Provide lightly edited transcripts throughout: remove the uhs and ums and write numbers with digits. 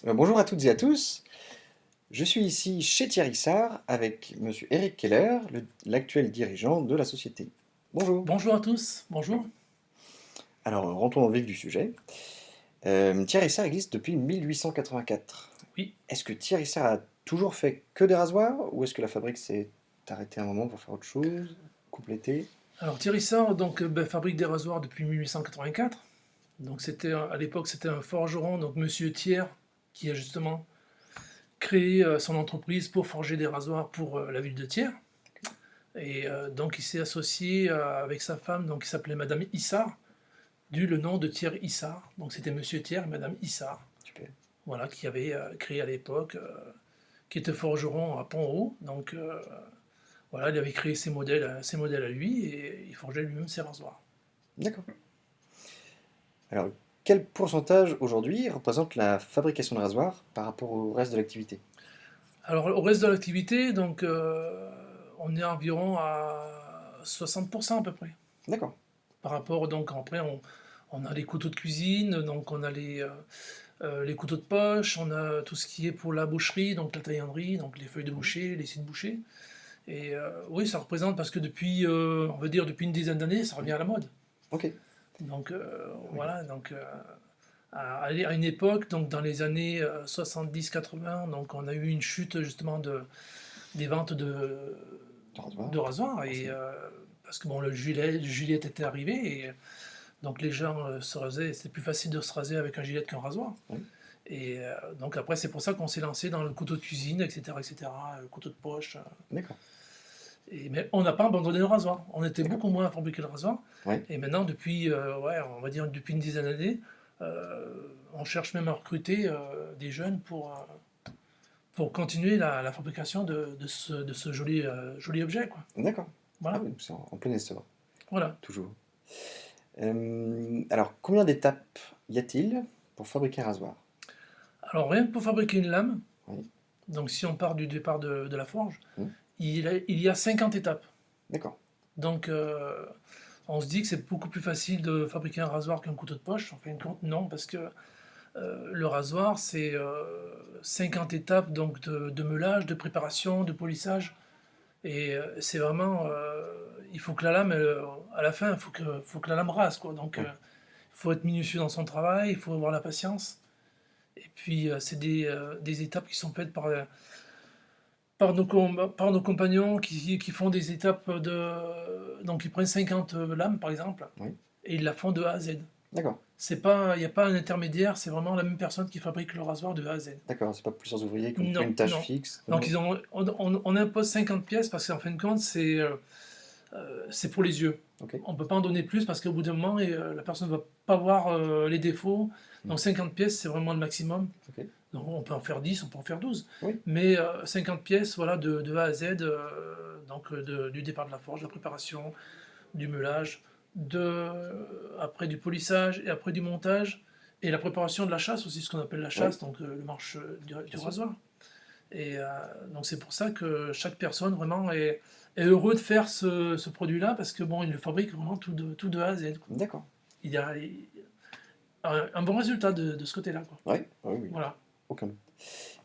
Bonjour à toutes et à tous. Je suis ici chez Thierry Sarr avec Monsieur Eric Keller, l'actuel dirigeant de la société. Bonjour. Bonjour à tous, bonjour. Alors, rentrons dans le vif du sujet. Thierry Sarr existe depuis 1884. Oui, Est-ce que Thierry Sarr a toujours fait que des rasoirs ou est-ce que la fabrique s'est arrêtée un moment pour faire autre chose, compléter? alors Thierry Sarr fabrique des rasoirs depuis 1884. Donc à l'époque c'était un forgeron, donc Monsieur Thiers, qui a justement créé son entreprise pour forger des rasoirs pour la ville de Thiers. Et donc il s'est associé avec sa femme, donc qui s'appelait Madame Issard, dû le nom de Thierry Issard. Donc c'était Monsieur Thiers et Madame Issard, Super. voilà, qui avait créé à l'époque, qui était forgeron à Pont-Haut. Donc voilà, il avait créé ses modèles à lui et il forgeait lui-même ses rasoirs. D'accord. Alors, quel pourcentage aujourd'hui représente la fabrication de rasoirs par rapport au reste de l'activité? Alors au reste de l'activité, on est environ à 60% à peu près. D'accord. Par rapport, donc après, on a les couteaux de cuisine, donc on a les couteaux de poche, on a tout ce qui est pour la boucherie, donc la taillanderie, donc les feuilles de boucher, les scies de boucher. Et oui, ça représente parce que depuis, on va dire depuis une dizaine d'années, ça revient à la mode. Ok. Donc Oui. voilà, à une époque, donc dans les années 70-80, donc on a eu une chute justement des ventes De rasoirs, de rasoirs et forcément. parce que bon le gilet était arrivé et donc les gens se rasaient, c'était plus facile de se raser avec un gilet qu'un rasoir. Oui. Et donc après c'est pour ça qu'on s'est lancé dans le couteau de cuisine, etc., le couteau de poche. D'accord. Mais on n'a pas abandonné le rasoir. On était D'accord. beaucoup moins à fabriquer le rasoir. Oui. Et maintenant, depuis, ouais, on va dire depuis une dizaine d'années, on cherche même à recruter des jeunes pour continuer la fabrication de ce joli, joli objet, quoi. D'accord. Ah Voilà, oui, c'est en plein essor, voilà. toujours. Alors, combien d'étapes y a-t-il pour fabriquer un rasoir? Alors rien que pour fabriquer une lame, Oui. donc si on part du départ de la forge, Hmm. il y a 50 étapes. D'accord. Donc on se dit que c'est beaucoup plus facile de fabriquer un rasoir qu'un couteau de poche. En fin de compte, non, parce que le rasoir, c'est 50 étapes donc de meulage, de préparation, de polissage. Et c'est vraiment. Il faut que la lame, à la fin, faut que la lame rase, quoi. Donc Oui. il faut être minutieux dans son travail, il faut avoir la patience. Et puis c'est des étapes qui sont faites par nos compagnons qui font des étapes de. Donc ils prennent 50 lames, par exemple, Oui. et ils la font de A à Z. D'accord. C'est pas, il n'y a pas un intermédiaire, c'est vraiment la même personne qui fabrique le rasoir de A à Z. D'accord. C'est pas plusieurs ouvriers qui ont pris Non, une tâche non. fixe. Non, Donc non. on impose 50 pièces parce qu'en fin de compte, c'est pour les yeux. Ok. On ne peut pas en donner plus parce qu'au bout d'un moment, la personne ne va pas voir les défauts. Hmm. Donc 50 pièces, c'est vraiment le maximum. Ok. Donc on peut en faire 10, on peut en faire 12. Oui. Mais 50 pièces, voilà, de A à Z, du départ de la forge, de la préparation, du meulage, après du polissage et après du montage, et la préparation de la chasse aussi, ce qu'on appelle la Oui. chasse, donc le marche du Bien sûr. rasoir. Et donc c'est pour ça que chaque personne vraiment est heureux de faire ce produit-là, parce que bon, il le fabrique vraiment tout de A à Z, quoi. D'accord. Il y a un bon résultat de ce côté-là, quoi. Oui. Oui. Oui. Voilà. Aucun doute.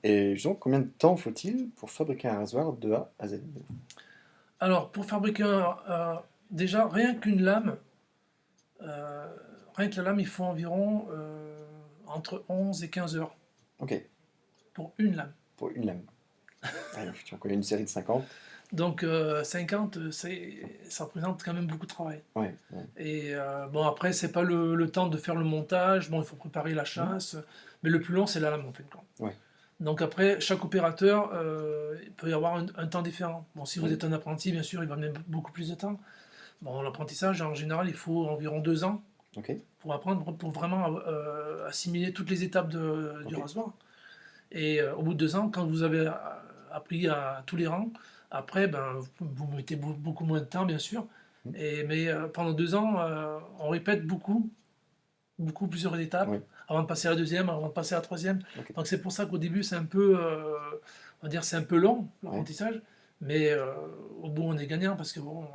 Et justement, combien de temps faut-il pour fabriquer un rasoir de A à Z? Alors, pour fabriquer déjà, euh, rien que la lame, il faut environ entre 11 et 15 heures Ok. pour une lame. Pour une lame. Ah, tu en connais une série de 50. Donc 50, ça représente quand même beaucoup de travail. Ouais. Ouais. Et bon, après, c'est pas le temps de faire le montage, bon, il faut préparer la Hmm. chasse, mais le plus long, c'est la lame en fait. Ouais. Donc après, chaque opérateur, il peut y avoir un temps différent. Bon, si vous Oui. êtes un apprenti, bien sûr, il va mettre beaucoup plus de temps. Bon, l'apprentissage, en général, il faut environ 2 ans Ok. pour apprendre, pour vraiment assimiler toutes les étapes du Ok. rasoir. Et au bout de 2 ans, quand vous avez appris à tous les rangs, après, ben, vous mettez beaucoup moins de temps, bien sûr. Hmm. Mais pendant 2 ans, on répète plusieurs étapes, Oui. avant de passer à la deuxième, avant de passer à la troisième. Ok. Donc c'est pour ça qu'au début, c'est un peu, on va dire, c'est un peu long, Ouais. l'apprentissage. Mais au bout, on est gagnant, parce que bon,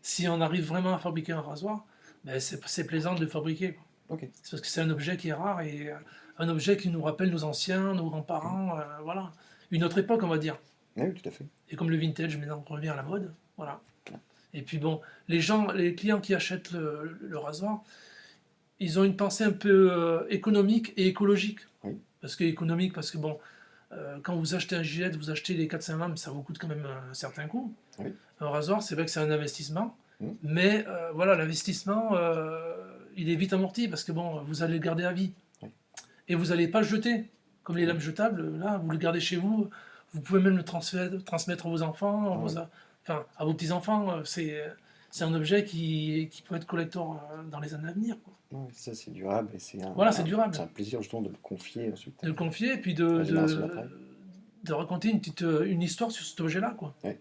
si on arrive vraiment à fabriquer un rasoir, ben, c'est plaisant de le fabriquer, quoi. Ok. C'est parce que c'est un objet qui est rare et un objet qui nous rappelle nos anciens, nos Mmh. grands-parents, voilà. Une autre époque, on va dire. Ah oui, tout à fait. Et comme le vintage maintenant revient à la mode, voilà. Ouais. Et puis bon, les clients qui achètent le rasoir, ils ont une pensée un peu économique et écologique. Oui, Parce que économique, parce que bon, quand vous achetez un gilet, vous achetez les 4-5 lames, ça vous coûte quand même un certain coût. oui. Un rasoir, c'est vrai que c'est un investissement, Mmh. mais voilà, l'investissement, il est vite amorti parce que bon, vous allez le garder à vie. Oui. Et vous n'allez pas le jeter. Comme les Oui. lames jetables, là, vous le gardez chez vous, vous pouvez même le transmettre à vos enfants, Ah oui. enfin, à vos petits-enfants. C'est un objet qui peut être collector dans les années à venir, quoi. Ouais, ça c'est durable et Voilà, c'est durable. c'est un plaisir justement de le confier ensuite De le confier et puis à la génération d'après. de raconter une histoire sur cet objet-là, quoi. Ouais,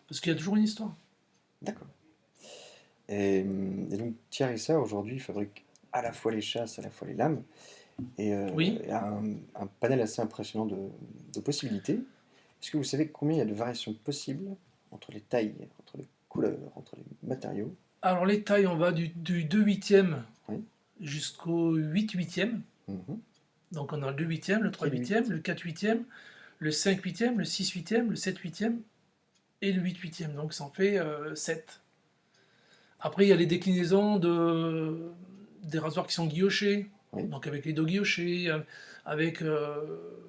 Parce qu'il y a toujours une histoire. d'accord. Et donc Thierry Sard aujourd'hui fabrique à la fois les chasses, à la fois les lames, Oui. et a un panel assez impressionnant de possibilités. Est-ce que vous savez combien il y a de variations possibles entre les tailles, entre les couleurs, entre les matériaux? Alors les tailles, on va du 2 huitièmes Oui. jusqu'au 8 huitièmes. Mhm. Donc on a le 2 huitièmes, le 3 Et le huitièmes, 8. le 4 huitièmes, le 5 huitièmes, le 6 huitièmes, le 7 huitièmes et le 8 huitièmes. Donc ça en fait 7. Après, il y a les déclinaisons des rasoirs qui sont guillochés, Oui. donc avec les dos guillochés, avec,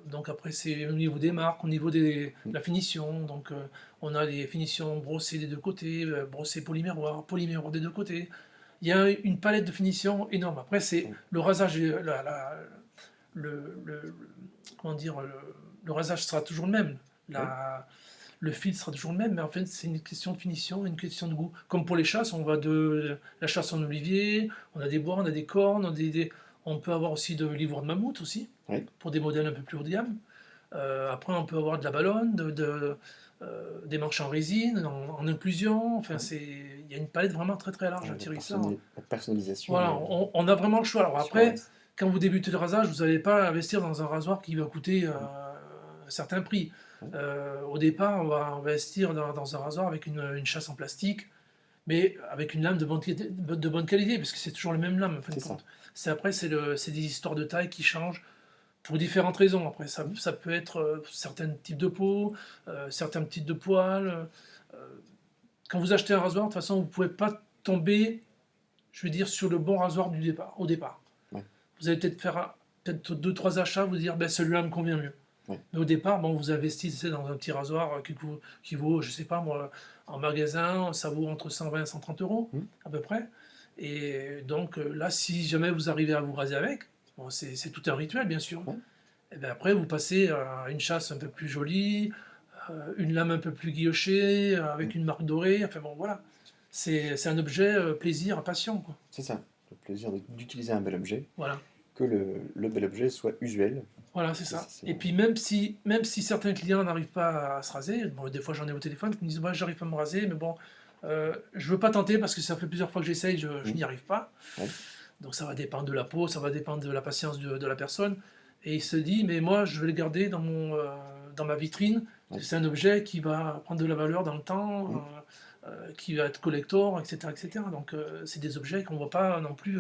donc après c'est au niveau des marques, au niveau de Mm. la finition, donc on a des finitions brossées des deux côtés, brossées polyméroir des deux côtés. Il y a une palette de finitions énorme. Après, c'est Oui. le rasage, le- comment dire, le rasage sera toujours le même. Oui. Le fil sera toujours le même, mais en fait, c'est une question de finition, une question de goût. Comme pour les chasses, on va de la chasse en olivier, on a des bois, on a des cornes, on peut avoir aussi de l'ivoire de mammouth aussi, Oui. pour des modèles un peu plus haut de gamme. Après, on peut avoir de la ballonne, des manches en résine, en inclusion. Enfin, Oui. il y a une palette vraiment très très large à Thierry Sard. La personnalisation Voilà, on a vraiment le choix. Alors sur un après, reste. quand vous débutez le rasage, vous n'allez pas investir dans un rasoir qui va coûter Mm. un certain prix. Oui. Au départ, on va investir dans un rasoir avec une chasse en plastique, mais avec une lame de bonne qualité, parce que c'est toujours la même lame en fin de C'est ça. compte. Après, c'est des histoires de taille qui changent pour différentes raisons. Après, ça peut être certains types de peau, certains types de poils. euh, Quand vous achetez un rasoir, de toute façon, vous ne pouvez pas tomber, je veux dire, sur le bon rasoir au départ. Ouais. Vous allez peut-être faire peut-être 2-3 achats, vous dire, ben, celui-là me convient mieux. Ouais. Mais au départ, bon, vous investissez dans un petit rasoir qui vaut, je sais pas moi, en magasin, ça vaut entre 120 et 130 euros, Mm. à peu près. Et donc là, si jamais vous arrivez à vous raser avec, bon, c'est tout un rituel, bien sûr. Ouais. Et bien après, vous passez à une chasse un peu plus jolie, une lame un peu plus guillochée, avec Mm. une marque dorée. Enfin bon, voilà. C'est un objet plaisir, passion, quoi. C'est ça. Le plaisir d'utiliser un bel objet, Voilà. que le bel objet soit usuel. Voilà, c'est Ça, ça. c'est Et puis même si certains clients n'arrivent pas à se raser, bon, des fois j'en ai au téléphone qui me disent, ouais, j'arrive pas à me raser, mais bon, je veux pas tenter parce que ça fait plusieurs fois que j'essaye, je Mm. n'y arrive pas. Ouais. Donc ça va dépendre de la peau, ça va dépendre de la patience de la personne. Et il se dit, mais moi je vais le garder dans ma vitrine, parce Ouais. que c'est un objet qui va prendre de la valeur dans le temps, Mm. qui va être collector, etc. etc. Donc c'est des objets qu'on ne voit pas non plus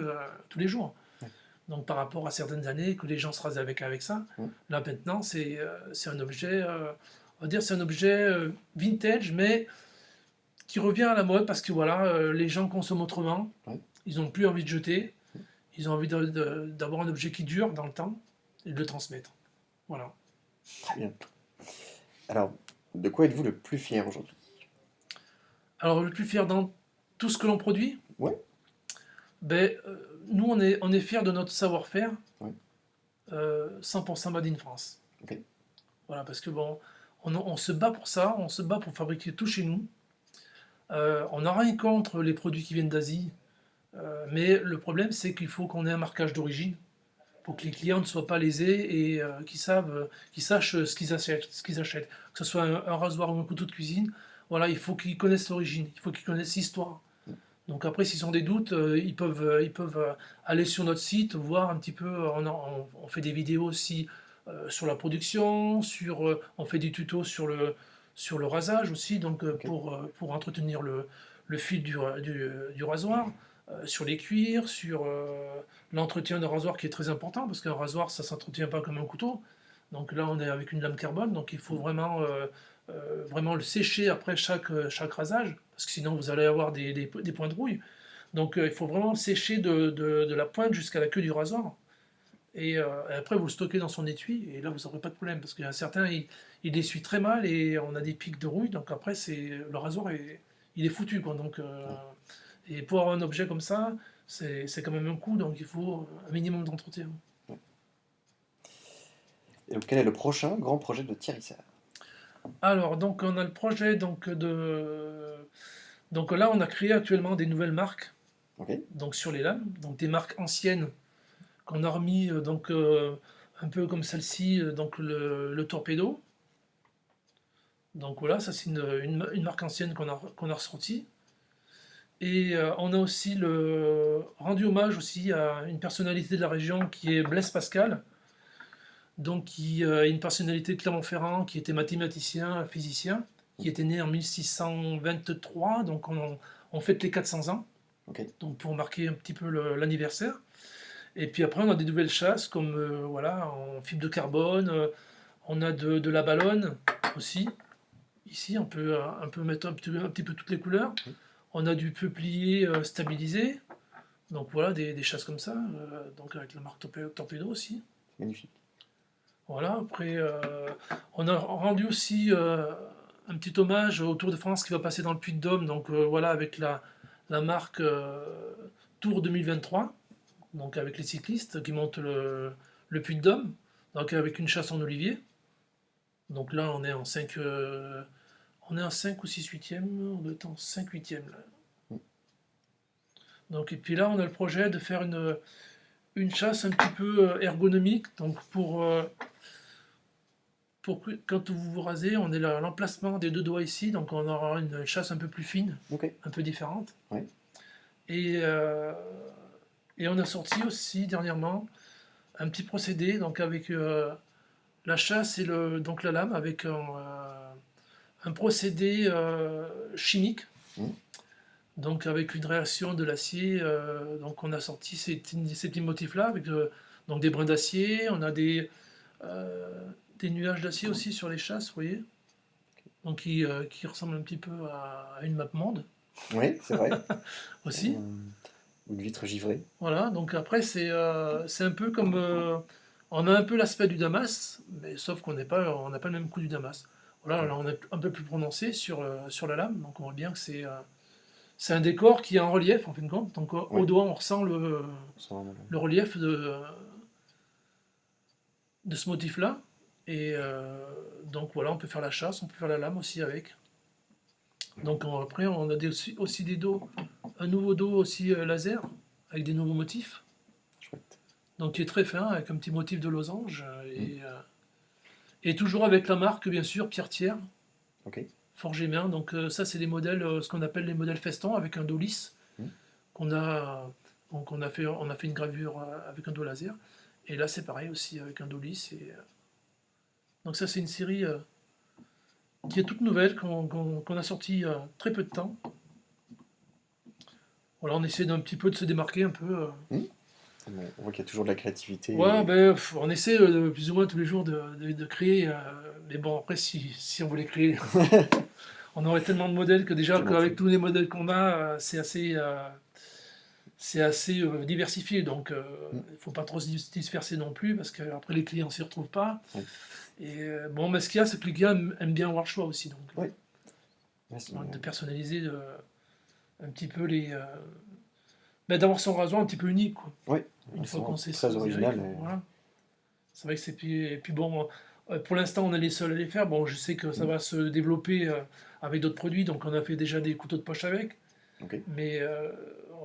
tous les jours. Ouais. Donc par rapport à certaines années que les gens se rasent avec ça, Mm. là maintenant c'est un objet, on va dire c'est un objet vintage, mais qui revient à la mode parce que voilà, les gens consomment autrement, Ouais. ils n'ont plus envie de jeter, Mm. ils ont envie d'avoir un objet qui dure dans le temps et de le transmettre. Voilà. Très bien. Alors, de quoi êtes-vous le plus fier aujourd'hui? Alors le plus fier dans tout ce que l'on produit, Ouais. ben, nous on est fiers de notre savoir-faire, Ouais. 100% Made in France. Ok. Voilà, parce que bon, on se bat pour ça, on se bat pour fabriquer tout chez nous. On n'a rien contre les produits qui viennent d'Asie, mais le problème c'est qu'il faut qu'on ait un marquage d'origine pour que les clients ne soient pas lésés et qu'ils sachent ce qu'ils achètent. Que ce soit un rasoir ou un couteau de cuisine, voilà, il faut qu'ils connaissent l'origine, il faut qu'ils connaissent l'histoire. Donc après, s'ils ont des doutes, ils peuvent aller sur notre site, voir un petit peu. On fait des vidéos aussi sur la production, on fait des tutos sur le rasage aussi, donc Ok. pour entretenir le fil du rasoir. sur les cuirs, sur l'entretien d'un rasoir qui est très important, parce qu'un rasoir, ça ne s'entretient pas comme un couteau. Donc là, on est avec une lame carbone, donc il faut vraiment le sécher après chaque rasage, parce que sinon vous allez avoir des points de rouille. Donc il faut vraiment le sécher de la pointe jusqu'à la queue du rasoir. Et après, vous le stockez dans son étui, et là, vous n'aurez pas de problème, parce qu'il y a certains, il essuie très mal, et on a des pics de rouille, donc après, le rasoir, il est foutu, quoi. Donc, et pour avoir un objet comme ça, c'est quand même un coût, donc il faut un minimum d'entretien. Et donc, quel est le prochain grand projet de Thierry Sarr? Alors, donc, on a le projet, donc là, on a créé actuellement des nouvelles marques, Ok, donc sur les lames, donc des marques anciennes qu'on a remis, un peu comme celle-ci, donc le Torpedo. Donc voilà, ça c'est une marque ancienne qu'on a ressortie. Et on a aussi rendu hommage aussi à une personnalité de la région qui est Blaise Pascal, donc qui est une personnalité de Clermont-Ferrand, qui était mathématicien, physicien, qui était né en 1623, donc on fête les 400 ans, ok, donc pour marquer un petit peu l'anniversaire. Et puis après, on a des nouvelles chasses comme voilà, en fibre de carbone, on a de la ballonne aussi. Ici, on peut un peu mettre un petit peu toutes les couleurs. oui, On a du peuplier stabilisé. Donc voilà, des chasses comme ça. Donc avec la marque Torpedo aussi. magnifique. Voilà, après, on a rendu aussi un petit hommage au Tour de France qui va passer dans le Puy-de-Dôme. Donc voilà, avec la marque Tour 2023. Donc avec les cyclistes qui montent le Puy-de-Dôme. Donc avec une chasse en olivier. Donc là, on est en 5 ou 6 huitièmes, on doit être en 5 huitièmes là. Mm. Donc, et puis là, on a le projet de faire une chasse un petit peu ergonomique. Donc pour que quand vous vous rasez, on est à l'emplacement des deux doigts ici, donc on aura une chasse un peu plus fine, Ok, un peu différente. ouais, Et, euh, et on a sorti aussi dernièrement un petit procédé, donc avec la chasse et donc la lame, avec un procédé chimique. mm, Donc avec une réaction de l'acier, donc on a sorti ces petits motifs-là avec donc des brins d'acier, on a des nuages d'acier aussi sur les chasses, vous voyez, donc qui ressemblent un petit peu à une map monde ouais, c'est vrai. aussi. Une vitre givrée. Voilà, donc après c'est un peu comme on a un peu l'aspect du Damas, mais sauf on n'a pas le même coup du Damas. Voilà, Ouais, là on est un peu plus prononcé sur la lame, donc on voit bien que c'est un décor qui est en relief en fin de compte. Donc au ouais, doigt, on ressent c'est vraiment le relief de ce motif-là. Et donc voilà, on peut faire la chasse, on peut faire la lame aussi avec. Donc après, on a aussi des dos, un nouveau dos aussi laser, avec des nouveaux motifs. chouette. Donc qui est très fin, avec un petit motif de losange. Mm, Et toujours avec la marque, bien sûr, Pierre Thiers, ok, forgé main. Donc ça, c'est des modèles, ce qu'on appelle les modèles festons, avec un dos lisse. mm, qu'on a, donc on a fait une gravure avec un dos laser. Et là, c'est pareil aussi avec un dos lisse. Donc ça, c'est une série qui est toute nouvelle, qu'on a sortie il y a très peu de temps. Voilà, on essaie d'un petit peu de se démarquer un peu. mm. Bon, on voit qu'il y a toujours de la créativité. Ouais, ben, on essaie plus ou moins tous les jours de créer. Mais bon, après, si on voulait créer, on aurait tellement de modèles que déjà, Tellement de qu'avec choses. tous les modèles qu'on a, c'est assez diversifié, donc il Mm, ne faut pas trop se disperser non plus, parce qu'après les clients ne s'y retrouvent pas. ouais, Et bon, mais ce qu'il y a, c'est que les clients aiment bien avoir le choix aussi, donc ouais. Ouais, de personnaliser un petit peu ben, d'avoir son rasoir un petit peu unique, quoi. ouais, Une c'est fois qu'on vraiment s'est très choisi original. avec, voilà. C'est vrai que et puis bon, pour l'instant, on est les seuls à les faire. Bon, je sais que ça Mm, va se développer avec d'autres produits, donc on a fait déjà des couteaux de poche avec. ok, Mais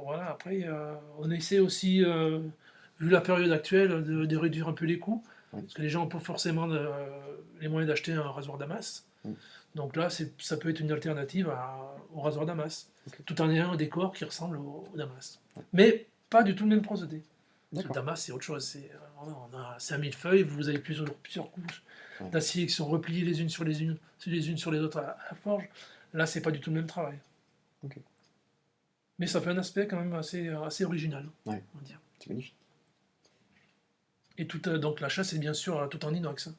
voilà, après, on essaie aussi, vu la période actuelle, de réduire un peu les coûts, ouais, parce que les gens n'ont pas forcément les moyens d'acheter un rasoir Damas. mm, Donc là, ça peut être une alternative au rasoir Damas, ok, tout en ayant un décor qui ressemble au Damas. ouais. Mais pas du tout le même procédé. Parce que le D'accord. Damas, c'est autre chose. C'est un millefeuille, vous avez plusieurs couches Ouais, d'acier qui sont repliées les unes sur les autres à la forge. Là, c'est pas du tout le même travail. ok. Mais ça fait un aspect quand même assez original, Ouais. on va dire. C'est magnifique. Et donc la chasse est bien sûr tout en inox, hein.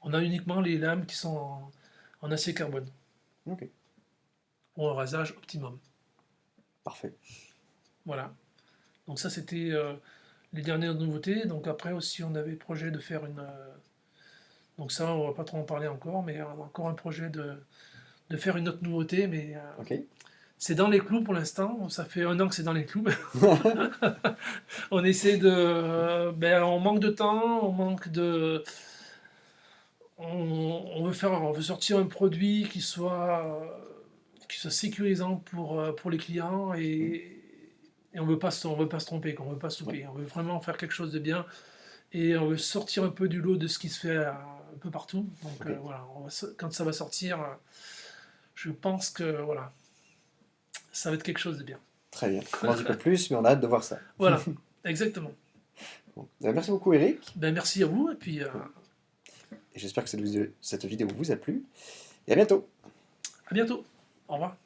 On a uniquement les lames qui sont en acier carbone, Ok, pour un rasage optimum. parfait. Voilà. Donc ça c'était les dernières nouveautés. Donc après aussi on avait le projet de faire une... donc ça on va pas trop en parler encore, mais on a encore un projet de faire une autre nouveauté, mais Ok. c'est dans les clous pour l'instant. Ça fait 1 an que c'est dans les clous. On essaie de... on manque de temps, on manque de... on veut sortir un produit qui soit sécurisant pour les clients Mm. et on veut pas se tromper, quoi, on veut pas se Ouais. louper. On veut vraiment faire quelque chose de bien et on veut sortir un peu du lot de ce qui se fait un peu partout. Donc Ok. voilà, quand ça va sortir, je pense que voilà, ça va être quelque chose de bien. Très bien. On n'en dit pas plus, mais on a hâte de voir ça. Voilà, exactement. Bon. Merci beaucoup, Eric. Ben, merci à vous et puis Et j'espère que cette vidéo vous a plu. Et à bientôt. à bientôt. Au revoir.